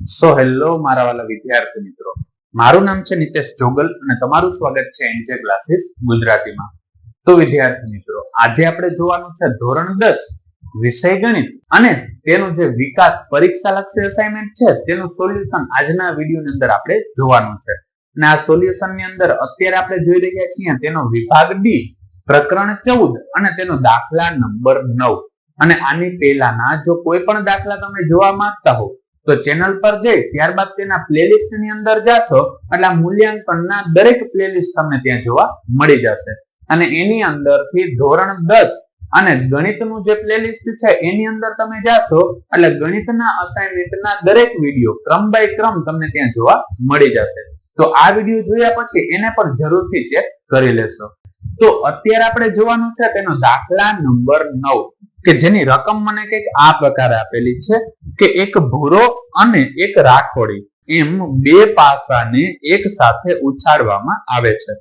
Hello મારા વાલા વિદ્યાર્થી મિત્રો, મારું નામ છે નિતેશ જોગલ અને તમારું સ્વાગત છે એનજે ક્લાસીસ ગુજરાતીમાં. તો વિદ્યાર્થી મિત્રો, આજે આપણે જોવાનું છે ધોરણ 10 વિષય ગણિત અને તેનું જે વિકાસ પરીક્ષા લક્ષી અસાઇનમેન્ટ છે તેનું સોલ્યુશન આજના વિડીયોની અંદર આપણે જોવાનું છે. અને આ સોલ્યુશનની અંદર અત્યારે આપણે જોઈ રહ્યા છીએ તેનો વિભાગ ડી પ્રકરણ 14 અને તેનો દાખલા નંબર 9. અને આની પહેલાના જો કોઈ પણ દાખલા તમે જોવા માંગતા હો તો ચેનલ પર જઈ ત્યારબાદ તેના પ્લેલિસ્ટ ની અંદર જાશો એટલે મૂલ્યાંકનના દરેક પ્લેલિસ્ટ તમને ત્યાં જોવા મળી જશે. અને એની અંદરથી ધોરણ 10 અને ગણિતનું જે પ્લેલિસ્ટ છે એની અંદર તમે જાશો એટલે ગણિતના અસાઇનમેન્ટના દરેક વિડીયો ક્રમ બાય ક્રમ તમને ત્યાં જોવા મળી જશે. તો આ વિડીયો જોયા પછી એને પણ જરૂરથી ચેક કરી લેશો. તો અત્યારે આપણે જોવાનું છે તેનો દાખલા નંબર 9 કે જેની રકમ મને કંઈક આ પ્રકારે આપેલી છે કે એક ભૂરો અને એક રાખોડી એમ બે પાસાને એક સાથે ઉછાળવામાં આવે છે.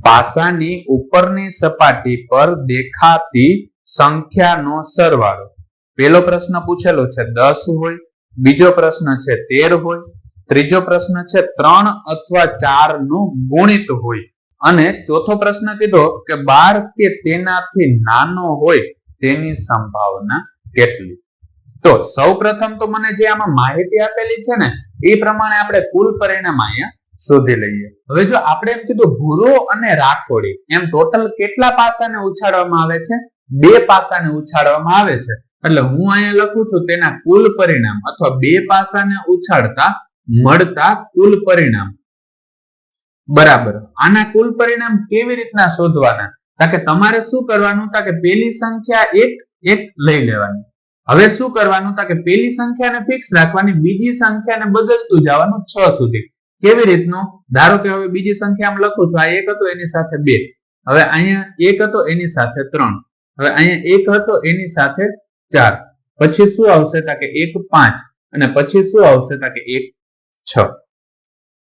પાસાની ઉપરની સપાટી પર દેખાતી સંખ્યાનો સરવાળો. પહેલો પ્રશ્ન પૂછેલો છે 10 હોય, બીજો પ્રશ્ન છે 13 હોય, ત્રીજો પ્રશ્ન છે 3 અથવા 4 નું ગુણિત હોય અને ચોથો પ્રશ્ન કીધો કે 12 કે તેનાથી નાનો હોય તેની સંભાવના કેટલી. તો સૌપ્રથમ તો મને જે આમાં માહિતી આપેલી છે ને એ પ્રમાણે આપણે કુલ પરિણામ અહીંયા શોધી લઈએ. હવે જો આપણે એમ કીધું ભૂરો અને રાખોડી એમ ટોટલ કેટલા પાસાને ઉછાળવામાં આવે છે? બે પાસાને ઉછાળવામાં આવે છે. એટલે હું અહીંયા લખું છું તેના કુલ પરિણામ અથવા બે પાસાને ઉછાળતા મળતા કુલ પરિણામ બરાબર આના કુલ પરિણામ કેવી રીતના શોધવાના? કે તમારે શું કરવાનું કે પેલી સંખ્યા એક લઈ લેવાની. હવે શું કરવાનું કે પેલી સંખ્યાને ફિક્સ રાખવાની, બીજી સંખ્યાને બદલતું જવાનું 6 સુધી. કેવી રીતનું? ધારો કે હવે બીજી સંખ્યા આમ લખું છું, આ 1 હતો એની સાથે 2, હવે અહીંયા 1 હતો એની સાથે 3, હવે અહીંયા 1 હતો એની સાથે 4, પછી શું આવશે કે 1 5 અને પછી શું આવશે કે 1 6.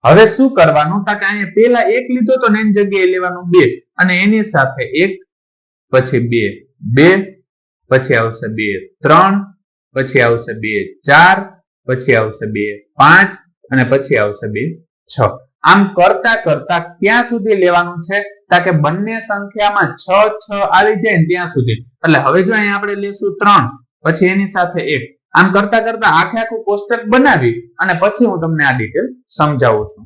હવે શું કરવાનું કે અહીંયા પેલા 1 લીધો તો એની જગ્યાએ લેવાનું 2 અને એની સાથે 1 પછી 2 2 પછી આવશે 2 3 પછી આવશે 2 4 પછી આવશે 2 5 અને પછી આવશે 2 6. આમ કરતા કરતા ક્યાં સુધી લેવાનું છે કે બંને સંખ્યામાં 6 6 આવી જાય ને ત્યાં સુધી. એટલે હવે જો અહીંયા આપણે લેશું 3 પછી એની સાથે 1, આમ કરતા કરતા આખું કોષ્ટક બનાવી અને પછી હું તમને આ ડિટેલ સમજાવું છું.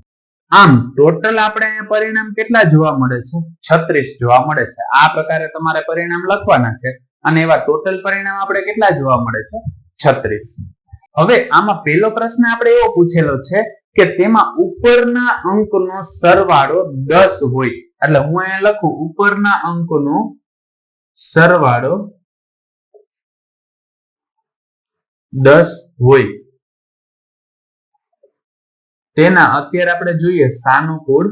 આમ ટોટલ આપણે અહીંયા પરિણામ કેટલા જોવા મળે છે? 36 જોવા મળે છે. આ પ્રકારે તમારે પરિણામ લખવાના છે અને એવા ટોટલ પરિણામ આપણે કેટલા જોવા મળે છે? 36. હવે આમાં પહેલો પ્રશ્ન આપણે એવો પૂછેલો છે કે તેમાં ઉપરના અંકનો સરવાળો 10 હોય. એટલે હું અહીંયા લખું ઉપરના અંકનો સરવાળો 10 હોય. તેના અત્યારે આપણે જોઈએ સાનુકૂળ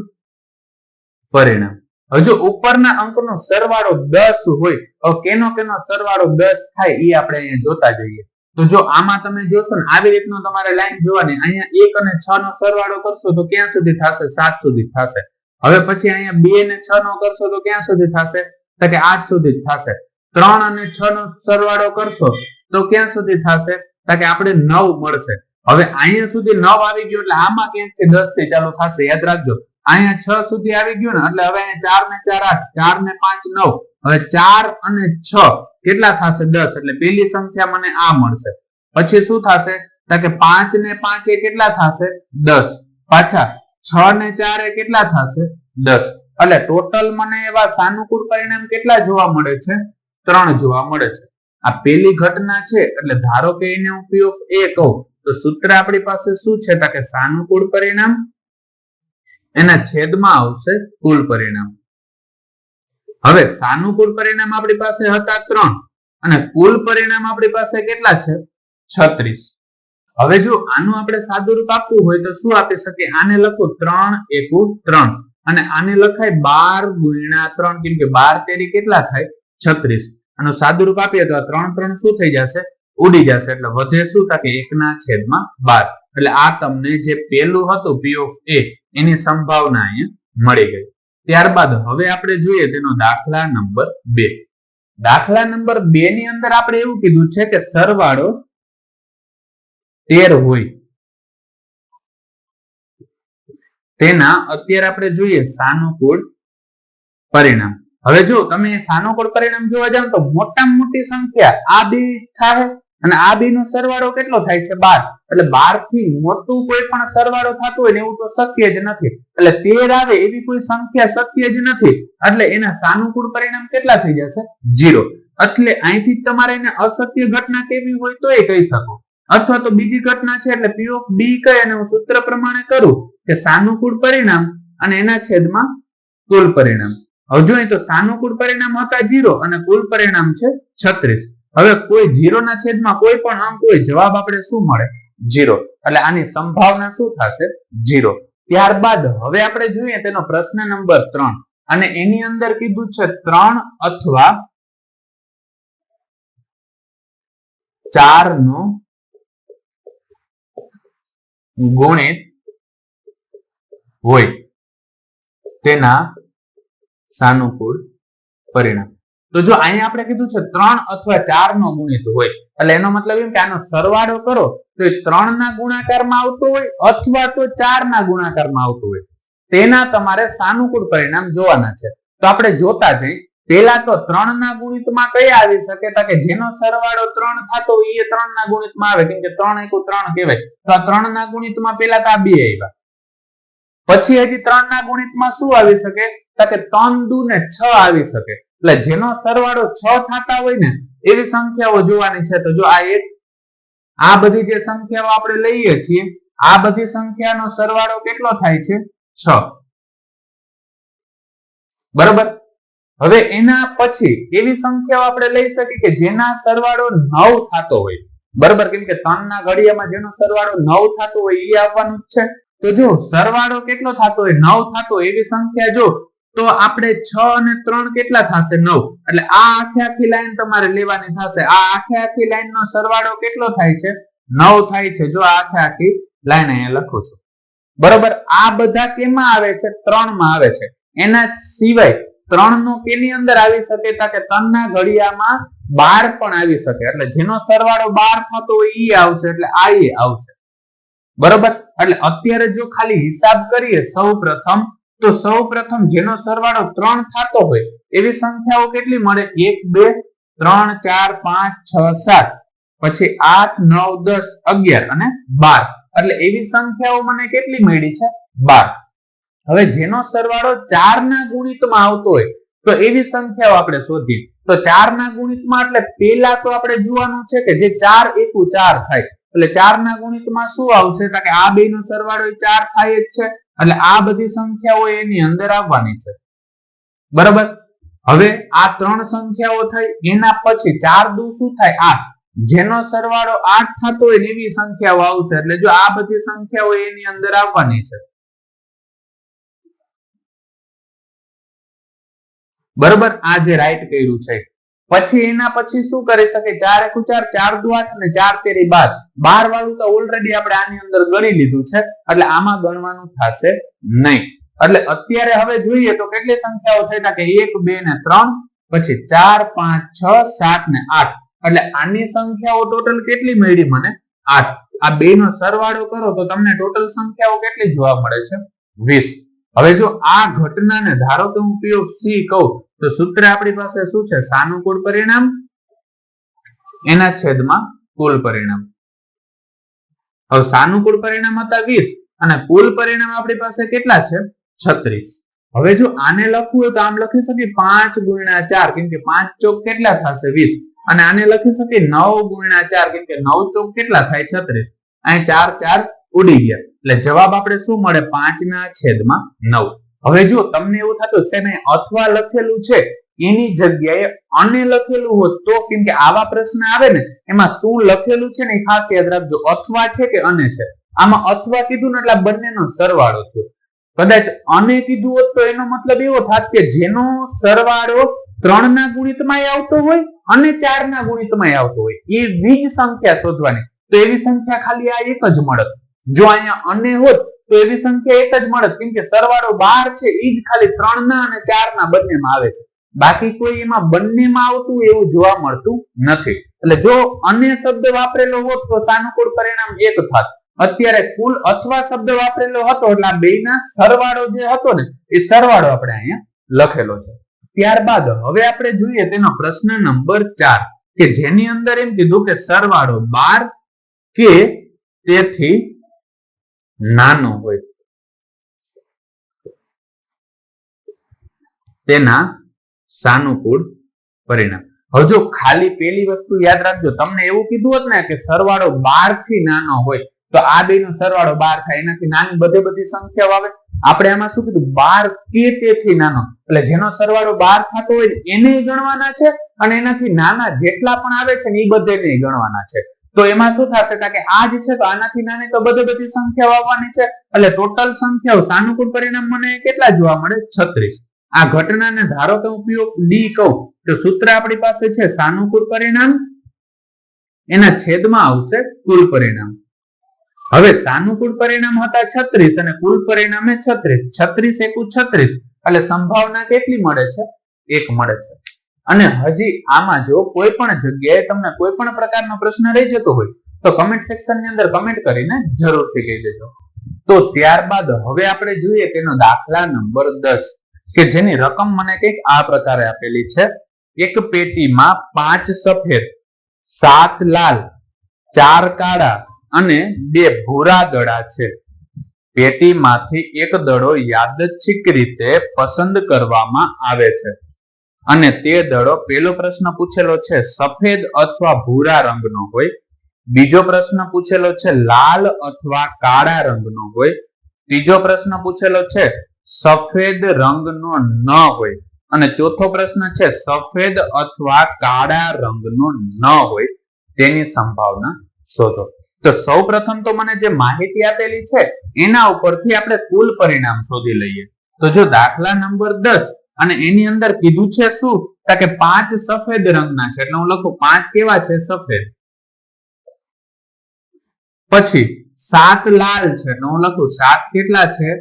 પરિણામ. હવે જો ઉપરના અંકનો સરવાળો 10 હોય તો કેનો સરવાળો 10 થાય એ આપણે અહીંયા જોતા જઈએ. તો જો આમાં તમે જોશો ને આવી રીતનો તમારે લાઈન જોવાની, અહીંયા 1 અને 6 નો સરવાળો કરશો તો ક્યાં સુધી થશે? 7 સુધી થશે. હવે પછી અહીંયા 2 અને 6 નો કરશો તો ક્યાં સુધી થશે? તો કે 8 સુધી થશે. 3 અને 6 નો સરવાળો કરશો તો ક્યાં સુધી થશે? તો કે આપણે 9 મળશે. હવે અહીંયા સુધી 9 આવી ગયો એટલે આમાં ક્યાંકથી 10 થી ચાલુ થશે. યાદ રાખજો, અહીંયા 6 સુધી આવી ગયું ને એટલે હવે અહીંયા 4 ને 4 8, 4 ને 5 9, હવે 4 અને 6 કેટલા થશે? 10. એટલે પેલી સંખ્યા મને આ મળશે. પછી શું થશે કે 5 ને 5 એ કેટલા થશે? 10. પાછા 6 ને 4 એ કેટલા થશે? 10. એટલે ટોટલ મને એવા સાનુકૂળ પરિણામ કેટલા જોવા મળે છે? 3 જોવા મળે છે. આ પેલી ઘટના છે એટલે ધારો કે એને હું P of A કહું તો સૂત્ર આપણી પાસે શું છે કે સાનુકૂળ પરિણામ એના છેદમાં આવશે કુલ પરિણામ. હવે સાનુકૂળ પરિણામ આપણી પાસે હતા 3 અને કુલ પરિણામ આપણી પાસે કેટલા છે? 36. હવે જો આનું આપણે સાદું રૂપ આપવું હોય તો શું આપી શકીએ? આને લખો 3 એકુ 3 અને આને લખાય 12 ગુણ્યા 3, કેમ કે 12 તેરી કેટલા થાય? 36. આનું સાદું રૂપ આપીએ તો 3 3 શું થઈ જશે? ઉડી જશે. એટલે વધે શું કે 1/12. એટલે આ તમને જે પેલું હતું P of A એની સંભાવના અહીંયા મળી ગઈ. ત્યારબાદ હવે આપણે જોઈએ તેનો દાખલા નંબર 2. દાખલા નંબર 2 ની અંદર આપણે એવું કીધું છે કે સરવાળો 13 હોય તેના અત્યારે આપણે જોઈએ સાનુકૂળ પરિણામ. હવે જો તમે સાનુકૂળ પરિણામ જોવા જાવ તો મોટામાં મોટી સંખ્યા આ બે થાય અને આ બે નો સરવાળો કેટલો થાય છે 12. એટલે 12 થી મોટું કોઈ પણ સરવાળો થતો હોય ને એવું તો શક્ય જ નથી. એટલે 13 આવે એવી કોઈ સંખ્યા શક્ય જ નથી. એટલે એના સાનુકૂળ પરિણામ કેટલા થઈ જશે 0. એટલે અહીંથી તમારે એને અસત્ય ઘટના કેવી હોય તો એ કહી શકો, અથવા તો બીજી ઘટના છે એટલે P of B કહે અને હું સૂત્ર પ્રમાણે કરું કે સાનુકૂળ પરિણામ અને એના છેદમાં કુલ પરિણામ. હવે જોઈએ તો સાનુકૂળ પરિણામ હતા 0 અને કુલ પરિણામ છે 36. હવે કોઈ 0 ના છેદમાં કોઈ પણ અંક હોય, જવાબ આપણે શું મળે 0. એટલે આની સંભાવના શું થશે 0. ત્યારબાદ હવે આપણે જોઈએ તેનો પ્રશ્ન નંબર 3 અને એની અંદર કીધું છે 3 અથવા 4 નો ગુણિત હોય તેના સાનુકૂળ પરિણામ. તો જો અહીંયા આપણે કીધું છે 3 અથવા 4 નો ગુણિત હોય, એટલે એનો મતલબ એમ કે આનો સરવાળો કરો તો એ 3 ના ગુણાકારમાં આવતો હોય અથવા તો 4 ના ગુણાકારમાં આવતો હોય, તેના તમારે સાનુકૂળ પરિણામ જોવાના છે. તો આપણે જોતા જઈએ. પહેલા તો 3 ના ગુણિતમાં કયા આવી શકે કે જેનો સરવાળો 3 થતો હોય એ 3 ના ગુણિતમાં આવે, કેમ કે 3 * 3 કહેવાય. તો આ 3 ના ગુણિતમાં પહેલા તો આ 2 આવ્યા. પછી હજી 3 ના ગુણિતમાં શું આવી શકે કે 3 દુ ને 6 આવી શકે. એટલે જેનો સરવાળો 6 થતા હોય ને એવી સંખ્યાઓ જોવાની છે. તો જો આ એક આ બધી જે સંખ્યાઓ આપણે લઈએ છીએ આ બધી સંખ્યાનો સરવાળો કેટલો થાય છે 6. બરાબર. હવે એના પછી એવી સંખ્યાઓ આપણે લઈ શકીએ કે જેના સરવાળો 9 થતો હોય. બરાબર, કેમ કે 3 ના ઘડિયામાં જેનો સરવાળો 9 થતો હોય એ આવવાનું જ છે. તો જો સરવાળો કેટલો થતો હોય 9 થતો એવી સંખ્યા જો તો આપણે 6 અને 3 કેટલા થશે 9. એટલે આ આખી લાઈન તમારે લેવાની થશે. આ આખી લાઈન નો સરવાળો કેટલો થાય છે 9 થાય છે. જો આ આખી લાઈન અહીંયા લખું છું. બરોબર. આ બધા કેમાં આવે છે 3 માં આવે છે. એના સિવાય 3 નો કેની અંદર આવી શકે કે 3 ના ઘડિયામાં 12 પણ આવી શકે. એટલે જેનો સરવાળો 12 થતો હોય ઈ આવશે, એટલે આ એ આવશે. બરોબર. એટલે અત્યારે જો ખાલી હિસાબ કરીએ સૌપ્રથમ જેનો સરવાળો 3 થતો હોય એવી સંખ્યાઓ કેટલી મળે 1 2 3 4 5 6 7 પછી 8 9 10 11 અને 12. એટલે એવી સંખ્યાઓ મને કેટલી મળી છે 12. હવે જેનો સરવાળો 4 ના ગુણિતમાં આવતો હોય તો એવી સંખ્યાઓ આપણે શોધીએ. તો 4 ના ગુણિતમાં એટલે પહેલા તો આપણે જોવાનું છે કે જે 4 * 4 થાય. એટલે 4 ના ગુણિતમાં શું આવશે કે આ બે નો સરવાળો 4 થાય જ છે. એટલે આ બધી સંખ્યાઓ એની અંદર આવવાની છે. બરાબર. હવે આ 3 સંખ્યાઓ થઈ. એના પછી 4 દુ શું થાય 8. જેનો સરવાળો 8 થતો હોય એવી સંખ્યાઓ આવશે. એટલે જો આ બધી સંખ્યાઓ એની અંદર આવવાની છે. બરાબર. આ જે રાઈટ કર્યું છે. પછી એના પછી શું કરી શકે 4 * 4 4 દુ 8 અને 4 તેરી 12. 12 વાળું તો ઓલરેડી આપણે આની અંદર ગણી લીધું છે. એટલે આમાં ગણવાનું થશે નહીં. એટલે અત્યારે હવે જોઈએ તો કેટલી સંખ્યાઓ થઈ કે 1 2 ને 3 પછી 4 5 6 7 ને 8. એટલે આની સંખ્યાઓ ટોટલ કેટલી મળી મને 8. આ બે નો સરવાળો કરો તો તમને ટોટલ સંખ્યાઓ કેટલી જોવા મળે છે 20. હવે જો આ ઘટનાને ધારો કે હું P of C કહું તો સૂત્ર આપણી પાસે શું છે સાનુકૂળ પરિણામ એના છેદમાં કુલ પરિણામ. હવે સાનુકૂળ પરિણામ હતા 20 અને કુલ પરિણામ આપણી પાસે કેટલા છે 36. હવે જો આને લખવું હોય તો આમ લખી શકીએ 5 * 4 કેમ કે 5 ચોક કેટલા થશે 20 અને આને લખી શકીએ 9 * 4 કેમ કે 9 ચોક કેટલા થાય 36. અહીં 4 4 ઉડી ગયા. એટલે જવાબ આપણે શું મળે 5 ના છેદમાં 9. હવે જો તમને એવું થતું છે ને અથવા લખેલું છે એની જગ્યાએ અને લખેલું હોત તો, કેમ કે આવા પ્રશ્ન આવે ને એમાં શું લખેલું છે ને ખાસ યાદ રાખજો. અથવા છે કે અને છે. આમાં અથવા કીધું ને એટલે બંનેનો સરવાળો થયો. કદાચ અને કીધું હોત તો એનો મતલબ એવો થાત કે જેનો સરવાળો 3 ના ગુણિતમાં આવતો હોય અને 4 ના ગુણિતમાં આવતો હોય એવી જ સંખ્યા શોધવાની. તો એવી સંખ્યા ખાલી આ એક જ મળત. જો અહીંયા અને હોત તો એવી સંખ્યા એક જ મળત, કેમ કે સરવાળો 12 છે એ જ ખાલી 3 ના અને 4 ના બંનેમાં આવે છે. બાકી કોઈ એમાં બંનેમાં આવતું એવું જોવા મળતું નથી. એટલે જો અને શબ્દ વાપરેલો હોત તો સાનુકૂળ પરિણામ 1 થાત. અત્યારે કુલ અથવા શબ્દ વાપરેલો હતો એટલે આ બેયના સરવાળો જે હતો ને એ સરવાળો આપણે અહીંયા લખેલો છે. ત્યારબાદ હવે આપણે જોઈએ તેનો પ્રશ્ન નંબર 4 કે જેની અંદર એમ કીધું કે સરવાળો 12 કે તેથી નાનો હોય તેના સાનુકૂળ પરિણામ. હવે જો ખાલી પેલી વસ્તુ યાદ રાખજો, તમને એવું કીધું હોત ને કે સરવાળો 12 થી નાનો હોય તો આ બેનો સરવાળો 12 થાય, એનાથી નાની બધી સંખ્યાઓ આવે. આપણે આમાં શું કીધું 12 કે તેથી નાનો, એટલે જેનો સરવાળો 12 થતો હોય એને ગણવાના છે અને એનાથી નાના જેટલા પણ આવે છે ને એ બધેને ગણવાના છે. તો એમાં શું થશે કે આ જ છે તો આનાથી નાની તો બધી સંખ્યાઓ આવવાની છે, એટલે ટોટલ સંખ્યાઓ સાનુકૂળ પરિણામ મને કેટલા જોવા મળે 36. આ ઘટનાને ધારો કે હું P of D કહું તો સૂત્ર આપણી પાસે છે સાનુકૂળ પરિણામ એના છેદમાં આવશે કુલ પરિણામ. હવે સાનુકૂળ પરિણામ હતા 36 અને કુલ પરિણામ 36. 36 એકુ 36 એટલે સંભાવના કેટલી મળે છે? 1 મળે છે. અને હજી આમાં જો કોઈ પણ જગ્યાએ તમને કોઈ પણ પ્રકારનો પ્રશ્ન રહી જતો હોય તો કમેન્ટ સેક્શન ની અંદર કમેન્ટ કરીને જરૂરથી કહી દેજો. તો ત્યારબાદ હવે આપણે જોઈએ તેનો દાખલા નંબર 10 કે જેની રકમ મને કંઈક આ પ્રકારે આપેલી છે. એક પેટીમાં 5 સફેદ 7 લાલ 4 કાળા અને 2 ભૂરા દડા છે. પેટીમાંથી એક દડો યાદચ્છિક રીતે પસંદ કરવામાં આવે છે અને તે દડો પેલો પ્રશ્ન પૂછેલો છે સફેદ અથવા ભૂરા રંગનો હોય, બીજો પ્રશ્ન પૂછેલો છે લાલ અથવા કાળા રંગનો હોય, ત્રીજો પ્રશ્ન પૂછેલો છે સફેદ રંગનો ન હોય અને ચોથો પ્રશ્ન છે સફેદ અથવા કાળા રંગનો ન હોય તેની સંભાવના શોધો. તો સૌપ્રથમ તો મને જે માહિતી આપેલી છે એના ઉપરથી આપણે કુલ પરિણામ શોધી લઈએ. તો જો દાખલા નંબર 10 અને એની અંદર કીધું છે શું કે 5 સફેદ રંગના છે એટલે હું લખું 5 કેવા છે? સફેદ. પછી 7 લાલ છે એટલે હું લખું 7 કેટલા છે?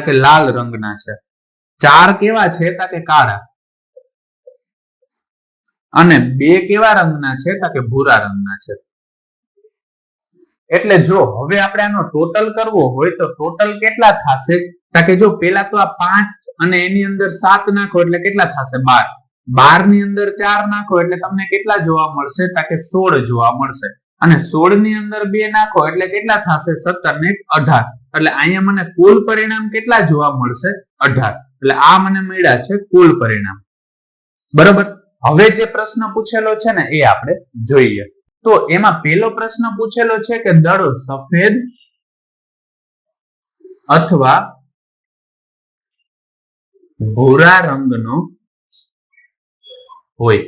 કે લાલ રંગના છે. 4 કેવા છે? કે કાળા. અને 2 કેવા રંગના છે? કે ભૂરા રંગના છે. એટલે જો હવે આપણે આનો ટોટલ કરવો હોય તો ટોટલ કેટલા થશે? કે જો પેલા તો આ 5 અને એની અંદર 7 નાખો એટલે કેટલા થશે? 12. 12 ની અંદર 4 નાખો એટલે તમને કેટલા જોવા મળશે? કે 16 જોવા મળશે. અને 16 ની અંદર 2 નાખો એટલે કેટલા થશે? 17 ને 18. એટલે અહીંયા મને કુલ પરિણામ કેટલા જોવા મળશે? 18. એટલે આ મને મળ્યા છે કુલ પરિણામ. બરોબર. હવે જે પ્રશ્ન પૂછેલો છે ને એ આપણે જોઈએ. તો એમાં પહેલો પ્રશ્ન પૂછેલો છે કે દડો સફેદ અથવા ભૂરા રંગનો હોય.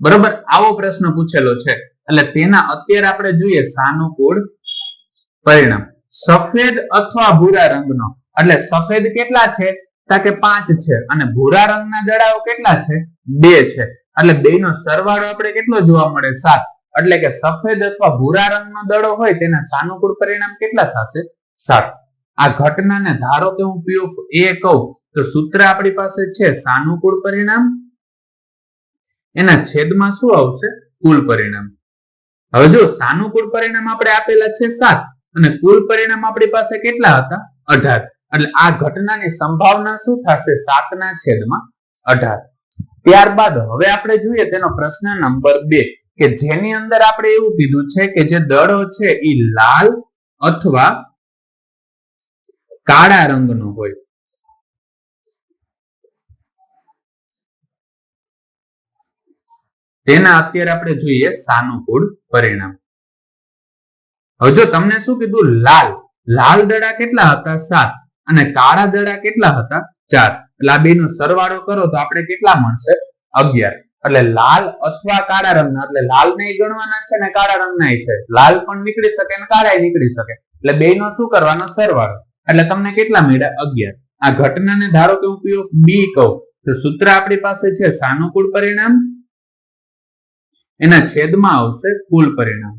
બરોબર. આવો પ્રશ્ન પૂછેલો છે એટલે તેના અત્યારે આપણે જોઈએ સાનુકૂળ પરિણામ. સફેદ અથવા ભૂરા રંગનો એટલે સફેદ કેટલા છે? કે 5 છે અને ભૂરા રંગના દડાઓ કેટલા છે? 2 છે. એટલે બેનો સરવાળો આપણે કેટલો જોવા મળે? 7. એટલે કે સફેદ અથવા ભૂરા રંગનો દડો હોય તેના સાનુકૂળ પરિણામ કેટલા થશે? 7. આ ઘટનાને ધારો કે હું P of A કહું તો સૂત્ર આપણી પાસે છે સાનુકૂળ પરિણામ એના છેદમાં શું આવશે? કુલ પરિણામ. હવે જો સાનુકૂળ પરિણામ આપણે આપેલા છે 7 અને કુલ પરિણામ આપણી પાસે કેટલા હતા? 18. એટલે આ ઘટનાની સંભાવના શું થશે? 7 ના છેદમાં 18. ત્યારબાદ હવે આપણે જોઈએ તેનો પ્રશ્ન નંબર 2 કે જેની અંદર આપણે એવું કીધું છે કે જે દડો છે એ લાલ અથવા કાળા રંગનો હોય. તેના અત્યારે આપણે જોઈએ સાનુકૂળ પરિણામ. હવે જો તમને શું કીધું? લાલ દડા કેટલા હતા? 7 અને કાળા દડા કેટલા હતા? 4. એટલે આ બેનો સરવાળો કરો તો આપણે કેટલા મળશે? 11. એટલે લાલ અથવા કાળા રંગના એટલે લાલ ને ગણવાના છે ને કાળા રંગના છે. લાલ પણ નીકળી શકે અને કાળા નીકળી શકે એટલે બેનો શું કરવાનો? સરવાળો. એટલે તમને કેટલા મળ્યા? 11. આ ઘટનાને ધારો કે હું P of B કહું તો સૂત્ર આપણી પાસે છે સાનુકૂળ પરિણામ એના છેદમાં આવશે કુલ પરિણામ.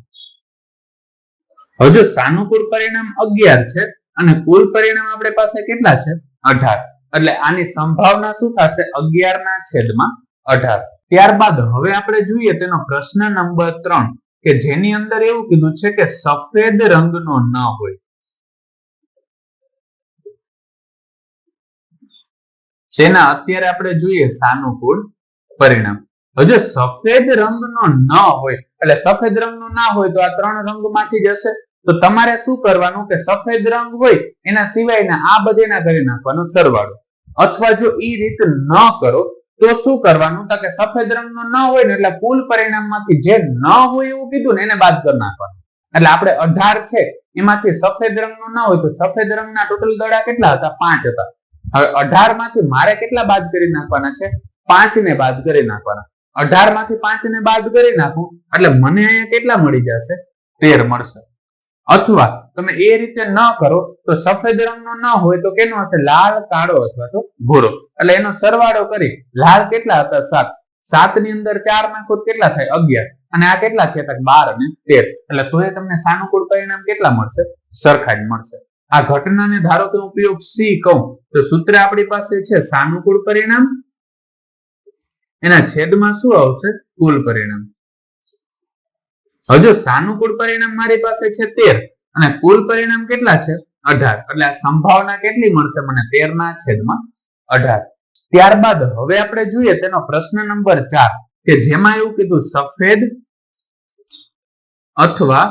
હવે જો સાનુકૂળ પરિણામ 11 છે અને કુલ પરિણામ આપણી પાસે કેટલા છે? 18. એટલે આની સંભાવના શું થશે? 11 ના છેદમાં 18. ત્યારબાદ હવે આપણે જોઈએ તેનો પ્રશ્ન નંબર 3 કે જેની અંદર એવું કીધું છે કે સફેદ રંગનો ન હોય. તેના અત્યારે આપણે જોઈએ સાનુકૂળ પરિણામ. હજુ સફેદ રંગનો ન હોય એટલે સફેદ રંગનો ના હોય તો આ ત્રણ રંગમાંથી જ હશે. તો તમારે શું કરવાનું કે સફેદ રંગ હોય એના સિવાયના આ બધેના કરી નાખવાનો સરવાળો. અથવા જો એ રીત ન કરો તો શું કરવાનું તો કે સફેદ રંગનો ન હોય ને એટલે કુલ પરિણામમાંથી જે ન હોય એવું કીધું ને એને બાદ કરી નાખવાનું. એટલે આપણે 18 છે એમાંથી સફેદ રંગનો ન હોય તો સફેદ રંગના ટોટલ દડા કેટલા હતા? 5 હતા. હવે 18 માંથી મારે કેટલા બાદ કરી નાખવાના છે? 5 ને બાદ કરી નાખવાના. 18 માંથી 5 ને બાદ કરી નાખું એટલે મને અહીંયા કેટલા મળી જશે? 13 મળશે. અથવા તમે એ રીતે ન કરો તો સફેદ રંગનો ન હોય તો કેનો હશે? લાલ, કાળો અથવા તો ભૂરો. એટલે એનો સરવાળો કરી લાલ કેટલા હતા? 7. 7 ની અંદર 4 નાખો કેટલા થાય? 11. અને આ કેટલા છે? 12 અને 13. એટલે તો એ તમને સાનુકૂળ પરિણામ કેટલા મળશે? સરખા જ મળશે. આ ઘટનાને ધારો કે ઉપયોગ સી કહું તો સૂત્ર આપણી પાસે છે સાનુકૂળ પરિણામ, એના છેદમાં શું આવશે? કુલ પરિણામ. હજુ સાનુકૂળ પરિણામ મારી પાસે છે 13 અને કુલ પરિણામ કેટલા છે? 18. એટલે આ સંભાવના કેટલી મળશે મને? 13 ના છેદમાં 18. ત્યારબાદ હવે આપણે જોઈએ તેનો પ્રશ્ન નંબર 4 કે જેમાં એવું કીધું સફેદ અથવા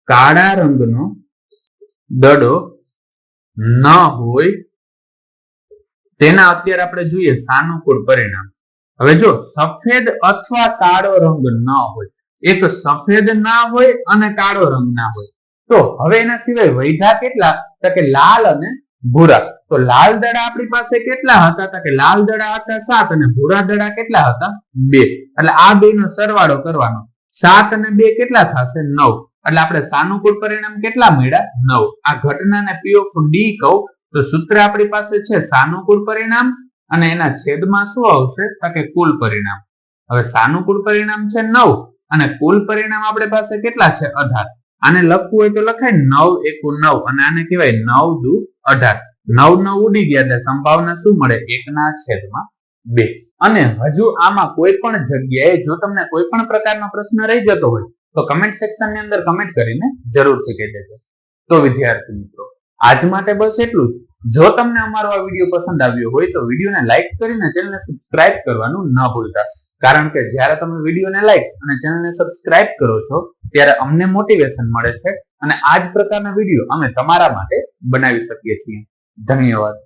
કાળા રંગનો દડો ન હોય તેના અત્યારે આપણે જોઈએ સાનુકૂળ પરિણામ. હવે જો સફેદ અથવા કાળો રંગ ન હોય, એક સફેદ ના હોય અને કાળો રંગ ના હોય, તો હવે એના સિવાય વૈધા કેટલા? તો કે લાલ અને ભૂરા. તો લાલ દડા આપણી પાસે કેટલા હતા? તો કે લાલ દડા હતા 7 અને ભૂરા દડા કેટલા હતા? 2. એટલે આ બે નો સરવાળો કરવાનો. 7 અને 2 કેટલા થશે? 9. એટલે આપણે સાનુકૂળ પરિણામ કેટલા મળ્યા? 9. આ ઘટનાને P of D કહું તો સૂત્ર આપણી પાસે છે સાનુકૂળ પરિણામ અને એના છેદમાં શું આવશે? તો કે કુલ પરિણામ. હવે સાનુકૂળ પરિણામ છે 9 અને કુલ પરિણામ આપણી પાસે કેટલા છે? 18. આને લખવું હોય તો લખાય 9 એકુ 9 અને આને કહેવાય 9 દુ 18. 9 ઉડી ગયા એટલે સંભાવના શું મળે? 1 ના છેદમાં 2. અને હજુ આમાં કોઈ પણ જગ્યાએ જો તમને કોઈ પણ પ્રકારનો પ્રશ્ન રહી જતો હોય તો કમેન્ટ સેક્શન ની અંદર કમેન્ટ કરીને જરૂરથી કહી દેજો. તો વિદ્યાર્થી મિત્રો આજ માટે બસ એટલું જ. જો તમને અમારો આ વિડીયો પસંદ આવ્યો હોય તો વિડીયોને લાઈક કરીને ચેનલને સબસ્ક્રાઇબ કરવાનું ન ભૂલતા, કારણ કે જ્યારે તમે વિડીયોને લાઈક અને ચેનલને સબસ્ક્રાઇબ કરો છો ત્યારે અમને મોટિવેશન મળે છે અને આ જ પ્રકારના વિડીયો અમે તમારા માટે બનાવી શકીએ છીએ. ધન્યવાદ.